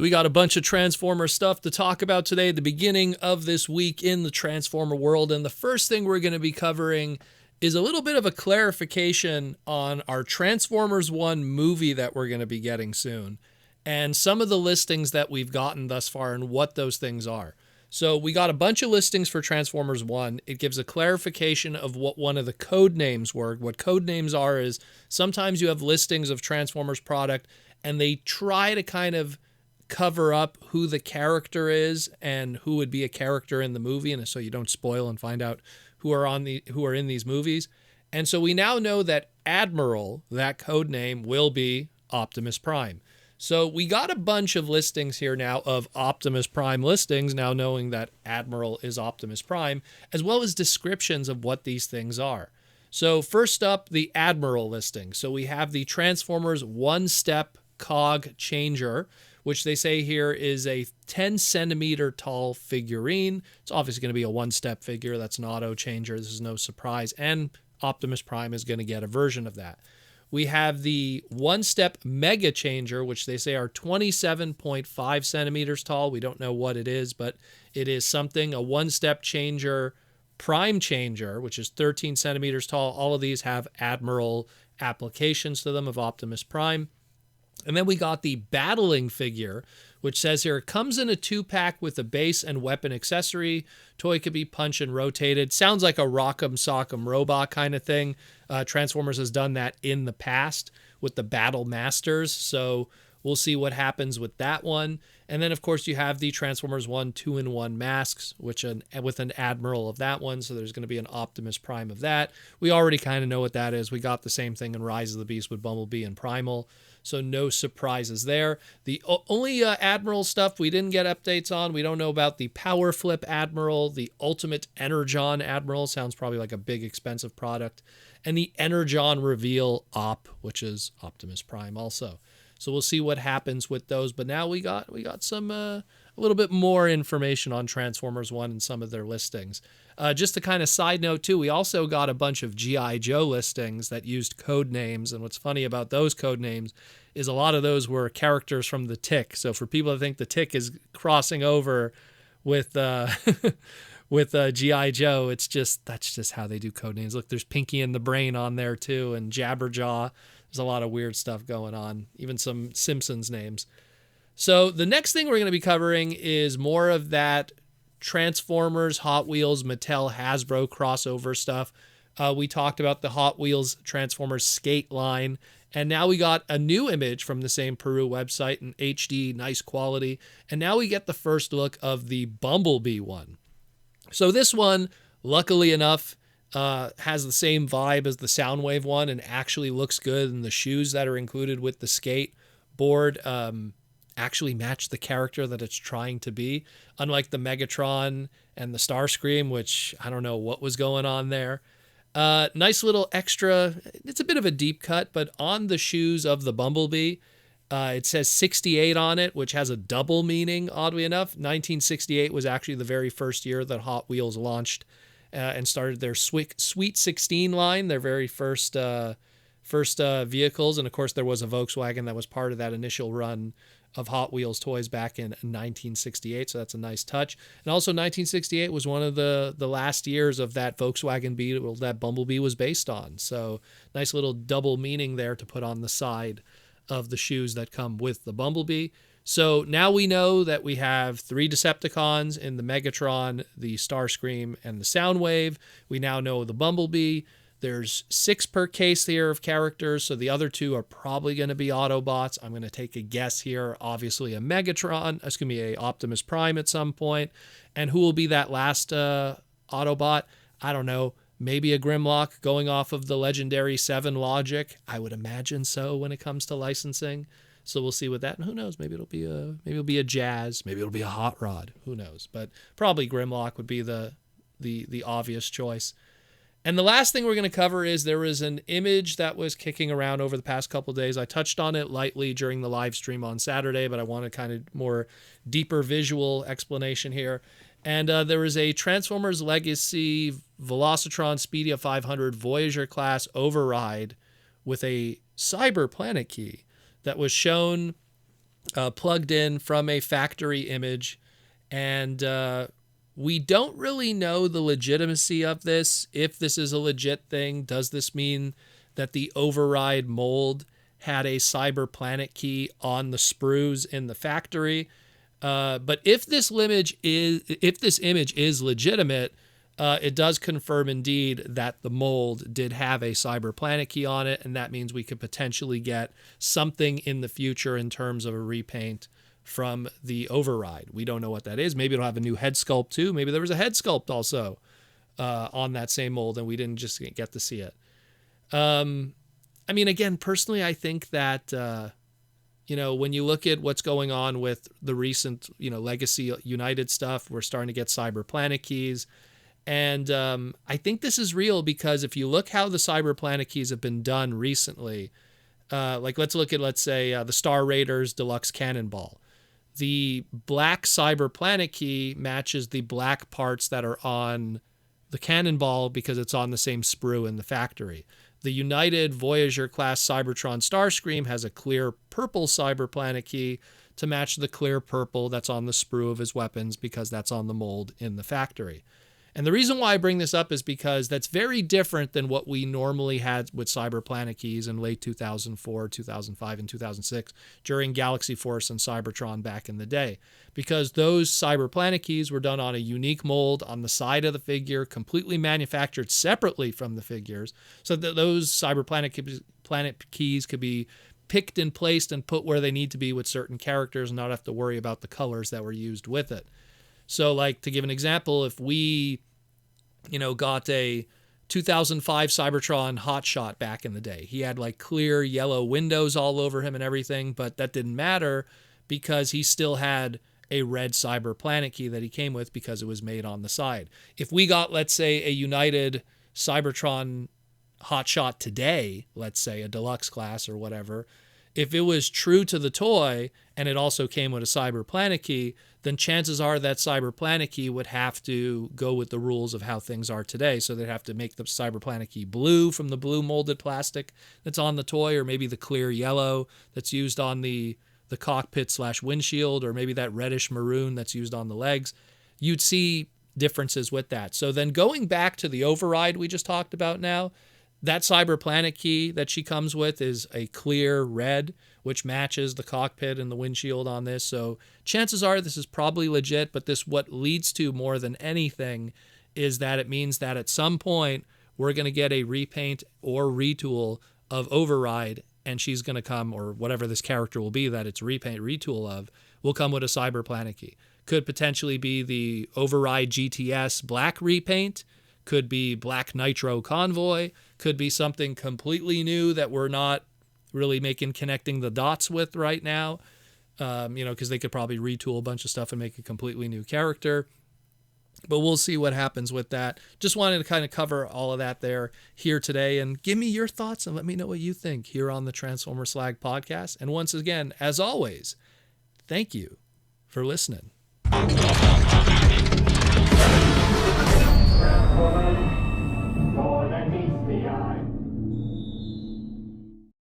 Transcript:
So we got a bunch of Transformer stuff to talk about today at the beginning of this week in the Transformer world. And the first thing we're going to be covering is a little bit of a clarification on our Transformers 1 movie that we're going to be getting soon, and some of the listings that we've gotten thus far and what those things are. So we got a bunch of listings for Transformers 1. It gives a clarification of what one of the code names were. What code names are is sometimes you have listings of Transformers product and they try to kind of cover up who the character is and who would be a character in the movie, and so you don't spoil and find out who are in these movies. And so we now know that Admiral, that code name, will be Optimus Prime. So we got a bunch of listings here now of Optimus Prime listings, now knowing that Admiral is Optimus Prime, as well as descriptions of what these things are. So first up, the Admiral listing. So we have the Transformers one-step cog changer, which they say here is a 10 centimeter tall figurine. It's obviously going to be a one-step figure. That's an auto changer. This is no surprise. And Optimus Prime is going to get a version of that. We have the one-step mega changer, which they say are 27.5 centimeters tall. We don't know what it is, but it is something. A one-step changer prime changer, which is 13 centimeters tall. All of these have Admiral applications to them of Optimus Prime. And then we got the battling figure, which says here, it comes in a 2-pack with a base and weapon accessory. Toy could be punched and rotated. Sounds like a Rock'em Sock'em Robot kind of thing. Transformers has done that in the past with the Battle Masters, so we'll see what happens with that one. And then, of course, you have the Transformers 1 2-in-1 masks, with an Admiral of that one, so there's going to be an Optimus Prime of that. We already kind of know what that is. We got the same thing in Rise of the Beast with Bumblebee and Primal, so no surprises there. The only Admiral stuff we didn't get updates on, we don't know about the Power Flip Admiral, the Ultimate Energon Admiral, sounds probably like a big expensive product, and the Energon Reveal Op, which is Optimus Prime also. So we'll see what happens with those. But now we got some a little bit more information on Transformers 1 and some of their listings. Just a kind of side note too, we also got a bunch of G.I. Joe listings that used code names. And what's funny about those code names is a lot of those were characters from the Tick. So for people that think the Tick is crossing over with with G.I. Joe, that's just how they do code names. Look, there's Pinky and the Brain on there too, and Jabberjaw. There's a lot of weird stuff going on, even some Simpsons names. So the next thing we're going to be covering is more of that Transformers, Hot Wheels, Mattel, Hasbro crossover stuff. We talked about the Hot Wheels Transformers skate line, and now we got a new image from the same Peru website in HD, nice quality. And now we get the first look of the Bumblebee one. So this one, luckily enough, has the same vibe as the Soundwave one and actually looks good, and the shoes that are included with the skate board actually match the character that it's trying to be, unlike the Megatron and the Starscream, which I don't know what was going on there. Nice little extra, it's a bit of a deep cut, but on the shoes of the Bumblebee, it says 68 on it, which has a double meaning, oddly enough. 1968 was actually the very first year that Hot Wheels launched and started their Sweet 16 line, their very first vehicles. And of course, there was a Volkswagen that was part of that initial run of Hot Wheels toys back in 1968. So that's a nice touch. And also 1968 was one of the last years of that Volkswagen Beetle that Bumblebee was based on. So nice little double meaning there to put on the side of the shoes that come with the Bumblebee. So now we know that we have 3 Decepticons in the Megatron, the Starscream, and the Soundwave. We now know the Bumblebee. There's 6 per case here of characters, so the other 2 are probably going to be Autobots. I'm going to take a guess here. Obviously a Optimus Prime at some point. And who will be that last Autobot? I don't know. Maybe a Grimlock going off of the legendary 7 logic. I would imagine so when it comes to licensing. So we'll see with that. And who knows? Maybe it'll be a Jazz. Maybe it'll be a Hot Rod. Who knows? But probably Grimlock would be the obvious choice. And the last thing we're going to cover is there was an image that was kicking around over the past couple of days. I touched on it lightly during the live stream on Saturday, but I want a kind of more deeper visual explanation here. And there was a Transformers Legacy Velocitron Speedia 500 Voyager class override with a Cyber Planet key that was shown plugged in from a factory image. And we don't really know the legitimacy of this. If this is a legit thing, does this mean that the override mold had a cyber planet key on the sprues in the factory? But if this image is legitimate, it does confirm indeed that the mold did have a cyber planet key on it, and that means we could potentially get something in the future in terms of a repaint from the override. We don't know what that is. Maybe it'll have a new head sculpt too. Maybe there was a head sculpt also on that same mold, and we didn't just get to see it. I mean, again, personally, I think that when you look at what's going on with the recent, Legacy United stuff, we're starting to get cyber planet keys. And I think this is real because if you look how the cyber planet keys have been done recently, let's look at, let's say, the Star Raiders Deluxe Cannonball. The black cyber planet key matches the black parts that are on the Cannonball because it's on the same sprue in the factory. The United Voyager class Cybertron Starscream has a clear purple cyber planet key to match the clear purple that's on the sprue of his weapons because that's on the mold in the factory. And the reason why I bring this up is because that's very different than what we normally had with cyber planet keys in late 2004, 2005, and 2006 during Galaxy Force and Cybertron back in the day. Because those cyber planet keys were done on a unique mold on the side of the figure, completely manufactured separately from the figures, so that those cyber planet keys could be picked and placed and put where they need to be with certain characters and not have to worry about the colors that were used with it. So, like, to give an example, if we, got a 2005 Cybertron Hotshot back in the day, he had, like, clear yellow windows all over him and everything, but that didn't matter because he still had a red cyber planet key that he came with because it was made on the side. If we got, let's say, a United Cybertron Hotshot today, let's say, a deluxe class or whatever, if it was true to the toy and it also came with a cyber planet key, then chances are that cyber planet key would have to go with the rules of how things are today. So they'd have to make the cyber planet key blue from the blue molded plastic that's on the toy, or maybe the clear yellow that's used on the cockpit / windshield, or maybe that reddish maroon that's used on the legs. You'd see differences with that. So then going back to the override we just talked about now, that cyber planet key that she comes with is a clear red, which matches the cockpit and the windshield on this. So chances are this is probably legit, but what leads to more than anything is that it means that at some point we're going to get a repaint or retool of Override, and she's going to come, or whatever this character will be that it's retool of, will come with a cyber planet key. Could potentially be the Override GTS black repaint, could be Black Nitro Convoy, could be something completely new that we're not really connecting the dots with right now, because they could probably retool a bunch of stuff and make a completely new character. But we'll see what happens with that. Just wanted to kind of cover all of that here today, and give me your thoughts and let me know what you think here on the Transformer Slag podcast. And once again, as always, thank you for listening. Transformers